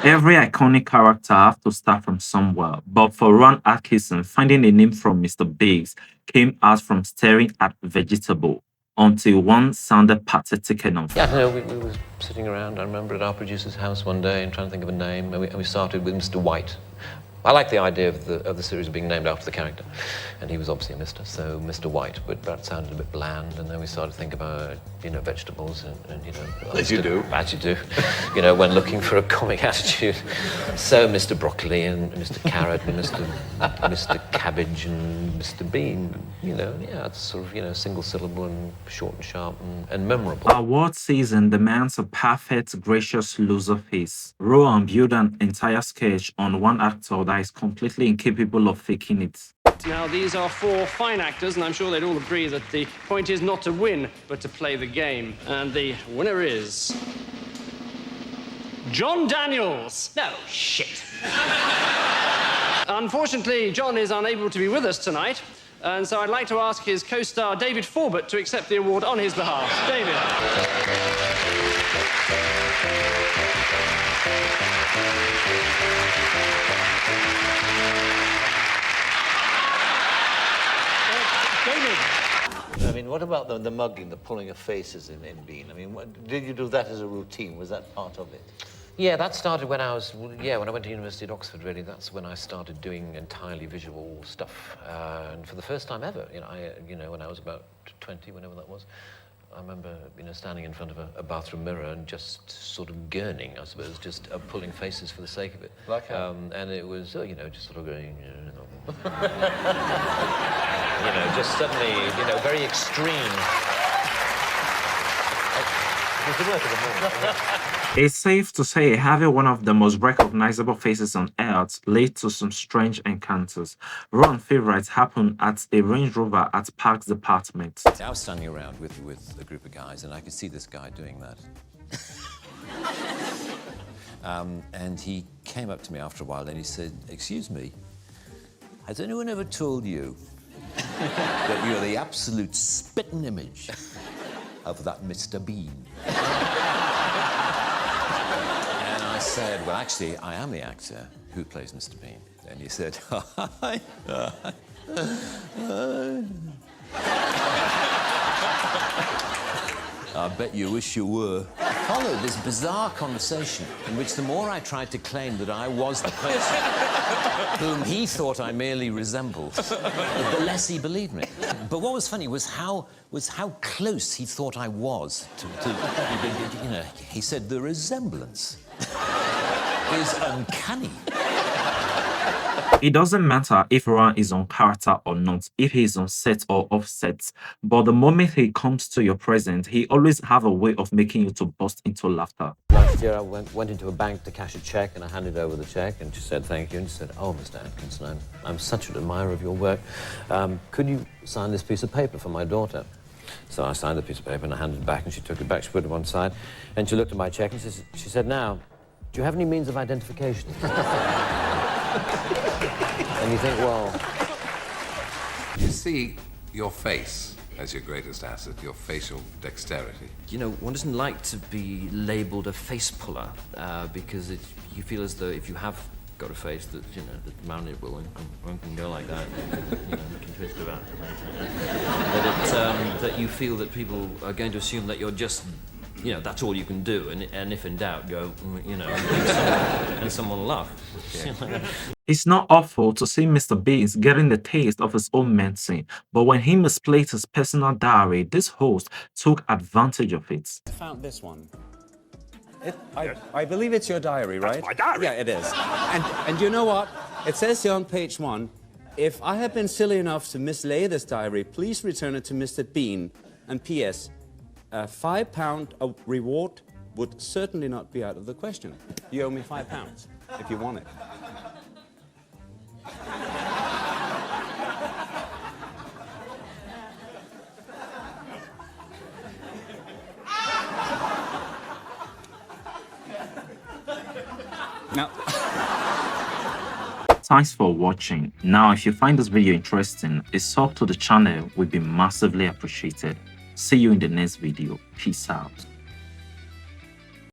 Every iconic character have to start from somewhere, but for Rowan Atkinson, finding a name from Mr. Biggs came out from staring at vegetable until one sounded pathetic enough. Yeah, no, we were sitting around, I remember, at our producer's house one day and trying to think of a name, and we started with Mr. White. I like the idea of the series being named after the character, and he was obviously a Mr., so Mr. White, but that sounded a bit bland, and then we started to think about, vegetables, and As you do. As you do, when looking for a comic attitude. So Mr. Broccoli and Mr. Carrot and Mr. Cabbage and Mr. Bean, it's sort of, single syllable and short and sharp and memorable. Award season demands a perfect, gracious loser face. Rowan built an entire sketch on one actor that is completely incapable of faking it. Now, these are four fine actors, and I'm sure they'd all agree that the point is not to win, but to play the game. And the winner is... John Daniels. No, shit. Unfortunately, John is unable to be with us tonight, and so I'd like to ask his co-star David Forbert to accept the award on his behalf. David. I mean, what about the mugging, the pulling of faces in Bean? I mean, did you do that as a routine? Was that part of it? Yeah, that started when I went to University at Oxford, really. That's when I started doing entirely visual stuff. And for the first time ever, when I was about 20, whenever that was, I remember, standing in front of a bathroom mirror and just sort of gurning, I suppose, just pulling faces for the sake of it. Like how? And it was, just sort of going, just suddenly, very extreme. It was the work of the morning. It's safe to say having one of the most recognizable faces on earth led to some strange encounters. Rowan favorites happened at a Range Rover at Parks Department. I was standing around with a group of guys, and I could see this guy doing that. And he came up to me after a while, and he said, "Excuse me, has anyone ever told you that you're the absolute spitting image of that Mr. Bean?" And I said, "Well, actually, I am the actor who plays Mr. Bean." And he said, "I bet you wish you were." Followed this bizarre conversation in which the more I tried to claim that I was the person whom he thought I merely resembled, the less he believed me. But what was funny was how close he thought I was to he said the resemblance is uncanny. It doesn't matter if Rowan is on character or not, if he is on set or off set, but the moment he comes to your presence, he always have a way of making you to burst into laughter. Last year, I went into a bank to cash a check, and I handed over the check, and she said thank you, and she said, "Oh, Mr. Atkinson, I'm such an admirer of your work. Could you sign this piece of paper for my daughter?" So I signed the piece of paper, and I handed it back, and she took it back, she put it to one side, and she looked at my check, and she said, "Now, do you have any means of identification?" And you think, well... You see your face as your greatest asset, your facial dexterity. One doesn't like to be labelled a face puller because you feel as though if you have got a face that, that around it will one can go like that, you can twist about. That you feel that people are going to assume that you're just, that's all you can do, and if in doubt, go, and someone will laugh. Yeah. It's not awful to see Mr. Beans getting the taste of his own medicine, but when he misplaced his personal diary, this host took advantage of it. I found this one. I believe it's your diary, right? That's my diary. Yeah, it is. And you know what? It says here on page 1, "If I have been silly enough to mislay this diary, please return it to Mr. Bean. And P.S. a £5 reward would certainly not be out of the question. You owe me £5 if you want it." Now. Thanks for watching. Now, if you find this video interesting, a sub to the channel would be massively appreciated. See you in the next video. Peace out.